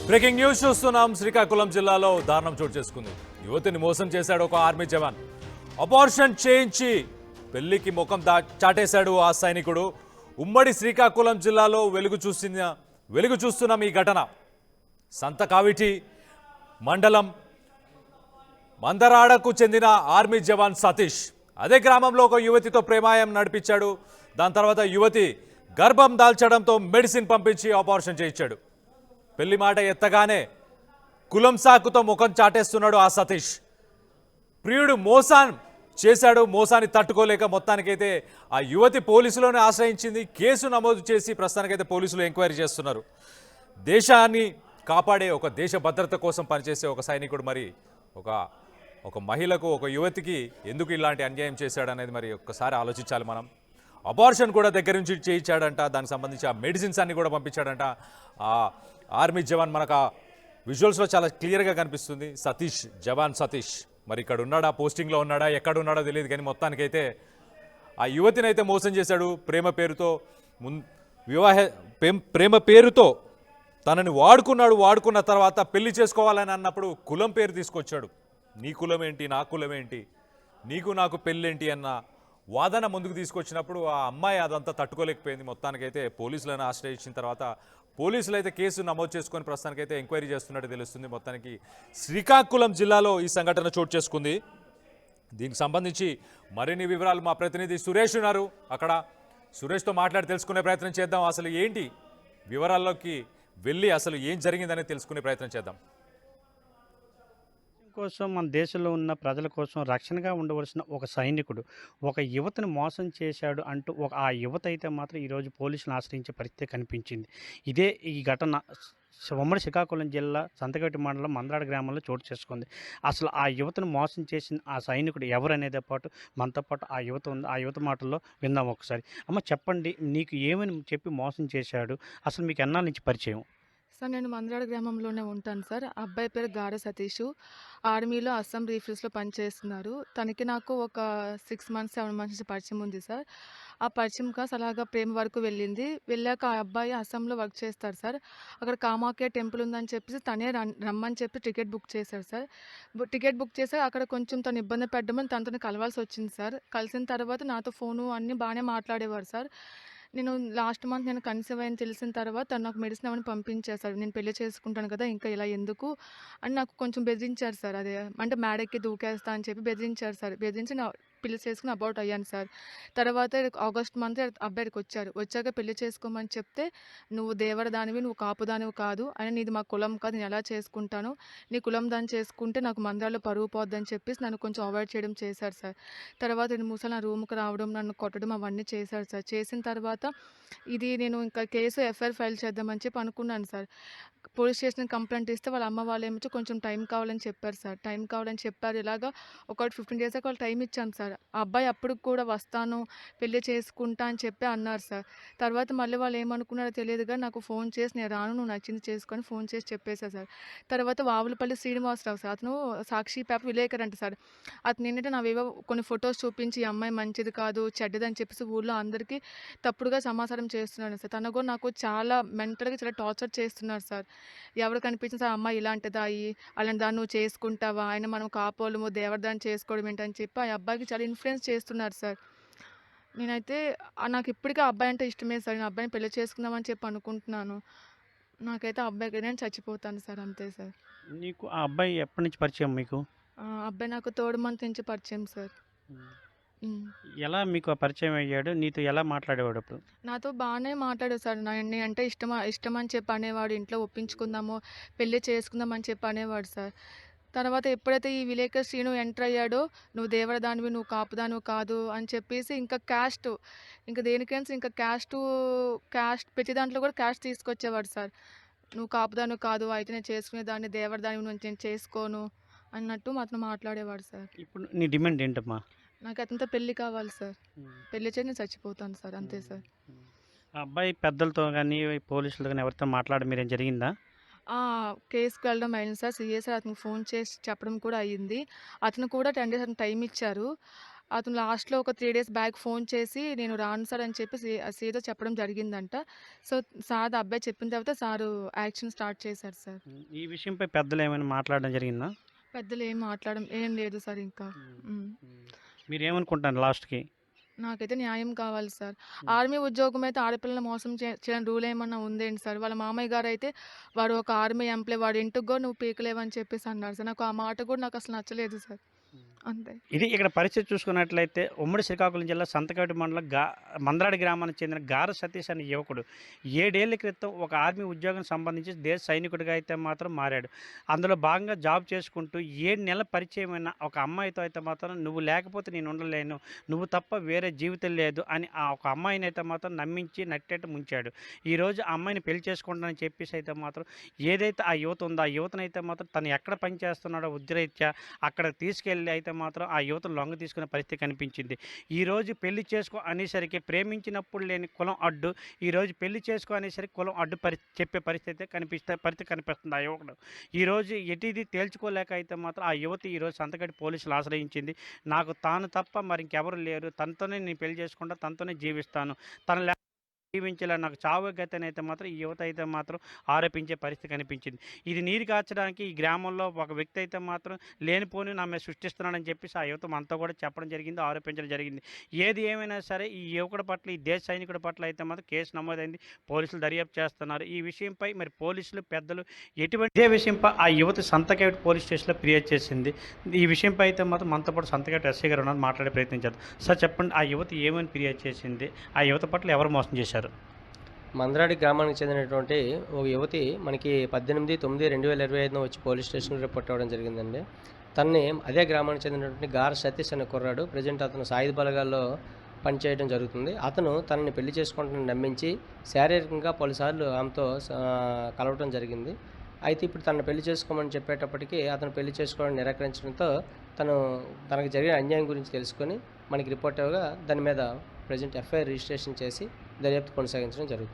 Breaking news చూస్తున్నాం. శ్రీకాకుళం జిల్లాలో దారుణం చోటు చేసుకుంది. యువతిని మోసం చేశాడు ఒక ఆర్మీ జవాన్. అబార్షన్ చేయించి పెళ్లికి ముఖం చాటేశాడు ఆ సైనికుడు. ఉమ్మడి శ్రీకాకుళం జిల్లాలో వెలుగు చూస్తున్నాం ఈ ఘటన. సంతకావిటి మండలం మందరాడకు చెందిన ఆర్మీ జవాన్ సతీష్ అదే గ్రామంలో ఒక యువతితో ప్రేమాయం నడిపించాడు. దాని తర్వాత యువతి గర్భం దాల్చడంతో మెడిసిన్ పంపించి ఆపరేషన్ చేయించాడు. పెళ్లి మాట ఎత్తగానే కులం సాకుతో ముఖం చాటేస్తున్నాడు ఆ సతీష్. ప్రియుడు మోసాన్ని తట్టుకోలేక మొత్తానికైతే ఆ యువతి పోలీసులను ఆశ్రయించింది. కేసు నమోదు చేసి ప్రస్తుతానికైతే పోలీసులు ఎంక్వైరీ చేస్తున్నారు. దేశాన్ని కాపాడే ఒక దేశ భద్రత కోసం పనిచేసే ఒక సైనికుడు మరి ఒక మహిళకు ఒక యువతికి ఎందుకు ఇలాంటి అన్యాయం చేశాడనేది మరి ఒక్కసారి ఆలోచించాలి మనం. అబార్షన్ కూడా దగ్గర నుంచి చేయించాడంట. దానికి సంబంధించి ఆ మెడిసిన్స్ అన్ని కూడా పంపించాడంట ఆ ఆర్మీ జవాన్. మనకు ఆ విజువల్స్లో చాలా క్లియర్గా కనిపిస్తుంది. జవాన్ సతీష్ మరి ఇక్కడ ఉన్నాడా, పోస్టింగ్లో ఉన్నాడా, ఎక్కడ ఉన్నాడో తెలియదు. కానీ మొత్తానికైతే ఆ యువతిని అయితే మోసం చేశాడు. ప్రేమ పేరుతో తనని వాడుకున్న తర్వాత పెళ్లి చేసుకోవాలని అన్నప్పుడు కులం పేరు తీసుకొచ్చాడు. నీ కులం ఏంటి, నా కులం ఏంటి, నీకు నాకు పెళ్ళేంటి అన్న వాదన ముందుకు తీసుకొచ్చినప్పుడు ఆ అమ్మాయి అదంతా తట్టుకోలేకపోయింది. మొత్తానికైతే పోలీసులను ఆశ్రయించిన తర్వాత పోలీసులు అయితే కేసు నమోదు చేసుకొని ప్రస్తుతానికైతే ఎంక్వైరీ చేస్తున్నట్టు తెలుస్తుంది. మొత్తానికి శ్రీకాకుళం జిల్లాలో ఈ సంఘటన చోటు చేసుకుంది. దీనికి సంబంధించి మరిన్ని వివరాలు మా ప్రతినిధి సురేష్ ఉన్నారు. అక్కడ సురేష్తో మాట్లాడి తెలుసుకునే ప్రయత్నం చేద్దాం. అసలు ఏంటి వివరాల్లోకి వెళ్ళి అసలు ఏం జరిగిందని తెలుసుకునే ప్రయత్నం చేద్దాం. కోసం మన దేశంలో ఉన్న ప్రజల కోసం రక్షణగా ఉండవలసిన ఒక సైనికుడు ఒక యువతను మోసం చేశాడు అంటూ ఆ యువత అయితే మాత్రం ఈరోజు పోలీసులను ఆశ్రయించే పరిస్థితి కనిపించింది. ఇదే ఈ ఘటన ఉమ్మడి శ్రీకాకుళం జిల్లా సంతగట్టి మండలం మందరాడ గ్రామంలో చోటు చేసుకుంది. అసలు ఆ యువతను మోసం చేసిన ఆ సైనికుడు ఎవరనేదే పాటు మనతో పాటు ఆ యువత ఉంది. ఆ యువత మాటల్లో విందాం ఒకసారి. అమ్మ చెప్పండి, నీకు ఏమని చెప్పి మోసం చేశాడు, అసలు మీకు ఎన్నాళ్ళ నుంచి పరిచయం? సార్ నేను మందరాడ గ్రామంలోనే ఉంటాను సార్. అబ్బాయి పేరు గార సతీష్. ఆర్మీలో అస్సాం రీఫిల్స్లో పనిచేస్తున్నారు. తనకి నాకు ఒక 6 మంత్స్ 7 మంత్స్ నుంచి పరిచయం ఉంది సార్. ఆ పరిచయం కాస్త అలాగా ప్రేమ వరకు వెళ్ళింది. వెళ్ళాక ఆ అబ్బాయి అస్సాంలో వర్క్ చేస్తారు సార్. అక్కడ కామాఖ్య టెంపుల్ ఉందని చెప్పేసి తనే రమ్మని చెప్పి టికెట్ బుక్ చేశారు సార్. టికెట్ బుక్ చేసి అక్కడ కొంచెం తను ఇబ్బంది పెట్టమని తనతో కలవాల్సి వచ్చింది సార్. కలిసిన తర్వాత నాతో ఫోను అన్నీ బాగానే మాట్లాడేవారు సార్. నేను లాస్ట్ మంత్ నేను కన్సీవ్ అని తెలిసిన తర్వాత తను నాకు మెడిసిన్ అవన్నీ పంపించేశారు. నేను పెళ్లి చేసుకుంటాను కదా, ఇంకా ఇలా ఎందుకు అని నాకు కొంచెం బెదిరించారు సార్. అదే అంటే మేడెక్కి దూకేస్తా అని చెప్పి బెదిరించారు సార్. బెదిరించి నా పెళ్లి చేసుకుని అబౌట్ అయ్యాను సార్. తర్వాత ఆగస్ట్ మంత్ అబ్బాయికి వచ్చాక పెళ్లి చేసుకోమని చెప్తే, నువ్వు దేవరదానివి, నువ్వు కాపుదానివి కాదు అని, నీది మా కులం కాదు, నేను ఎలా చేసుకుంటాను, నీ కులం దాన్ని చేసుకుంటే నాకు మందిరాల్లో పరువు పోద్దని చెప్పేసి నన్ను కొంచెం అవాయిడ్ చేయడం చేశారు సార్. తర్వాత 2 మూసాలు నా రూమ్కి రావడం, నన్ను కొట్టడం అవన్నీ చేశారు సార్. చేసిన తర్వాత ఇది నేను ఇంకా కేసు ఎఫ్ఐఆర్ ఫైల్ చేద్దామని చెప్పి అనుకున్నాను సార్. పోలీస్ స్టేషన్ కంప్లైంట్ ఇస్తే వాళ్ళ అమ్మ వాళ్ళు ఏమో కొంచెం టైం కావాలని చెప్పారు సార్. టైం కావాలని చెప్పారు. ఇలాగా ఒక 15 డేస్ దాకా వాళ్ళు టైం ఇచ్చాను సార్. ఆ అబ్బాయి అప్పుడు కూడా వస్తాను, పెళ్లి చేసుకుంటా అని చెప్పి అన్నారు సార్. తర్వాత మళ్ళీ వాళ్ళు ఏమనుకున్నారో తెలియదు కానీ నాకు ఫోన్ చేసి, నేను రాను, నువ్వు నచ్చింది చేసుకొని ఫోన్ చేసి చెప్పేశారు సార్. తర్వాత వావులపల్లి శ్రీనివాసరావు సార్, అతను సాక్షి పేపర్ విలేకరు అంట సార్. అతను ఏంటంటే నావేవో కొన్ని ఫొటోస్ చూపించి, ఈ అమ్మాయి మంచిది కాదు, చెడ్డదని చెప్పేసి ఊళ్ళో అందరికీ తప్పుడుగా సమాచారం చేస్తున్నాడు సార్. తను కూడా నాకు చాలా మెంటల్గా చాలా టార్చర్ చేస్తున్నారు సార్. ఎవరు కనిపించిన సార్, అమ్మాయి ఇలాంటిదా, అలాంటి దాన్ని నువ్వు చేసుకుంటావా, ఆయన మనం కాపోలము దేవరదాన్ని చేసుకోవడం ఏంటని చెప్పి ఆ అబ్బాయికి చాలా ఇన్ఫ్లుయెన్స్ చేస్తున్నారు సార్. నేనైతే నాకు ఇప్పటికీ ఆ అబ్బాయి అంటే ఇష్టమే సార్. నేను అబ్బాయిని పెళ్లి చేసుకుందామని చెప్పి అనుకుంటున్నాను. నాకైతే ఆ అబ్బాయికి నేను చచ్చిపోతాను సార్, అంతే సార్. నీకు ఆ అబ్బాయి ఎప్పటి నుంచి పరిచయం మీకు? అబ్బాయి నాకు 3rd మంత్ నుంచి పరిచయం సార్. ఎలా మీకు ఆ పరిచయం అయ్యాడు? నీతో ఎలా మాట్లాడేవాడు అప్పుడు? నాతో బాగానే మాట్లాడాడు సార్. నేనంటే ఇష్టం అని చెప్పి అనేవాడు. ఇంట్లో ఒప్పించుకుందాము, పెళ్లి చేసుకుందాం అని చెప్పి అనేవాడు సార్. తర్వాత ఎప్పుడైతే ఈ విలేకరు శ్రీను ఎంటర్ అయ్యాడో, నువ్వు దేవరదానివి, నువ్వు కాపుదానివి కాదు అని చెప్పేసి ఇంకా దేనికైనా ఇంకా క్యాస్ట్ ప్రతి దాంట్లో కూడా క్యాస్ట్ తీసుకొచ్చేవాడు సార్. నువ్వు కాపుదానివి కాదు, అయితే నేను చేసుకునేదాన్ని, దేవరదానివి నువ్వు నేను చేసుకోను అన్నట్టు అతను మాట్లాడేవాడు సార్. ఇప్పుడు నీ డిమాండ్ ఏంటమ్మా? నాకు అతనితో పెళ్లి కావాలి సార్. పెళ్లి చేసి నేను చచ్చిపోతాను సార్, అంతే సార్. ఆ అబ్బాయి పెద్దలతో కానీ పోలీసులతో కానీ ఎవరితో మీరేం జరిగిందా? కేసుకి వెళ్ళడం అయింది సార్. సీఏ సార్ అతనికి ఫోన్ చేసి చెప్పడం కూడా అయ్యింది. అతను కూడా 10 డేస్ అతను టైం ఇచ్చారు. అతను లాస్ట్‌లో ఒక 3 డేస్ బ్యాక్ ఫోన్ చేసి, "నేను రాను సార్" అని చెప్పి ఏదో చెప్పడం జరిగిందంట. సో, సార్ ఆ అబ్బాయి చెప్పిన తర్వాత సారు యాక్షన్ స్టార్ట్ చేశారు సార్. ఈ విషయంపై పెద్దలు ఏమైనా మాట్లాడడం జరిగిందా? పెద్దలు ఏం మాట్లాడడం ఏం లేదు సార్ ఇంకా. హ్మ్. మీరేమనుకుంటున్నారు లాస్ట్‌కి? నాకైతే న్యాయం కావాలి సార్. హ్మ్. ఆర్మీ ఉద్యోగం అయితే ఆడపిల్లల్ని మోసం చేయని రూల్ ఏమన్నా ఉందేంటి సార్? వాళ్ళ మామయ్య గారైతే వాడు ఒక ఆర్మీ ఎంప్లాయ్ వాడి ఇంటికి గూడా నువ్వు పీకలేవని చెప్పేసి అన్నారు సార్. నాకు ఆ మాట కూడా నాకసలు నచ్చలేదు సార్. అంతే. ఇది ఇక్కడ పరిస్థితి చూసుకున్నట్లయితే ఉమ్మడి శ్రీకాకుళం జిల్లా సంతకవిటి మండలం మందరాడి గ్రామానికి చెందిన గార సతీష్ అనే యువకుడు 7 ఏళ్ల క్రితం ఒక ఆర్మీ ఉద్యోగం సంబంధించి దేశ సైనికుడిగా అయితే మాత్రం మారాడు. అందులో భాగంగా జాబ్ చేసుకుంటూ 7 నెలల పరిచయమైన ఒక అమ్మాయితో అయితే మాత్రం నువ్వు లేకపోతే నేను ఉండలేను, నువ్వు తప్ప వేరే జీవితం లేదు అని ఆ ఒక అమ్మాయిని అయితే మాత్రం నమ్మించి నట్టేట ముంచాడు. ఈరోజు ఆ అమ్మాయిని పెళ్లి చేసుకుంటానని చెప్పేసి అయితే మాత్రం ఏదైతే ఆ యువత ఉందో ఆ యువతనైతే మాత్రం తను ఎక్కడ పనిచేస్తున్నాడో వృత్తిరీత్యా అక్కడ తీసుకెళ్ళి అయితే మాత్రం ఆ యువతను లొంగ తీసుకునే పరిస్థితి కనిపించింది. ఈరోజు పెళ్లి చేసుకో అనేసరికి ప్రేమించినప్పుడు లేని కులం అడ్డు, ఈరోజు పెళ్లి చేసుకో అనేసరికి కులం అడ్డు చెప్పే పరిస్థితి కనిపిస్తుంది ఆ యువకుడు. ఈరోజు ఎటుది తేల్చుకోలేక అయితే మాత్రం ఆ యువతి ఈరోజు సంతగడి పోలీసులు ఆశ్రయించింది. నాకు తాను తప్ప మరి ఇంకెవరు లేరు, తనతోనే నేను పెళ్లి చేసుకుంటా, తనతోనే జీవిస్తాను, తన జీవించేలా నాకు చావు గతనైతే మాత్రం ఈ యువత అయితే మాత్రం ఆరోపించే పరిస్థితి కనిపించింది. ఇది నీరు కార్చడానికి ఈ గ్రామంలో ఒక వ్యక్తి అయితే మాత్రం లేనిపోని నా మీద సృష్టిస్తున్నాడని చెప్పేసి ఆ యువత మనతో కూడా చెప్పడం జరిగింది, ఆరోపించడం జరిగింది. ఏది ఏమైనా సరే ఈ యువకుడి పట్ల, ఈ దేశ సైనికుడి పట్ల అయితే మాత్రం కేసు నమోదైంది. పోలీసులు దర్యాప్తు చేస్తున్నారు. ఈ విషయంపై మరి పోలీసులు పెద్దలు ఇదే విషయంపై ఆ యువత సంతకేట్ పోలీస్ స్టేషన్లో ఫిర్యాదు చేసింది. ఈ విషయంపై అయితే మాత్రం మనతో పాటు సంతకేట్ ఎస్ఐ గారు ఉన్నారు, మాట్లాడే ప్రయత్నం చేద్దాం. సార్ చెప్పండి, ఆ యువత ఏమని ఫిర్యాదు చేసింది, ఆ యువత పట్ల ఎవరు మోసం చేశారు? మందరాడి గ్రామానికి చెందినటువంటి ఒక యువతి మనకి 18/9/2025 వచ్చి పోలీస్ స్టేషన్లో రిపోర్ట్ అవ్వడం జరిగిందండి. తనని అదే గ్రామానికి చెందినటువంటి గార సతీష్ అనే కుర్రాడు, ప్రజెంట్ అతను సాయుధ బలగాల్లో పనిచేయడం జరుగుతుంది. అతను తనని పెళ్లి చేసుకుంటానని నమ్మించి శారీరకంగా పలుసార్లు ఆమెతో కలవటం జరిగింది. అయితే ఇప్పుడు తనను పెళ్లి చేసుకోమని చెప్పేటప్పటికీ అతను పెళ్లి చేసుకోవడానికి నిరాకరించడంతో తనకు జరిగిన అన్యాయం గురించి తెలుసుకొని మనకి రిపోర్ట్ ఇవ్వగా దాని మీద ప్రజెంట్ ఎఫ్ఐఆర్ రిజిస్ట్రేషన్ చేసి దర్యాప్తు కొనసాగించడం జరుగుతుంది.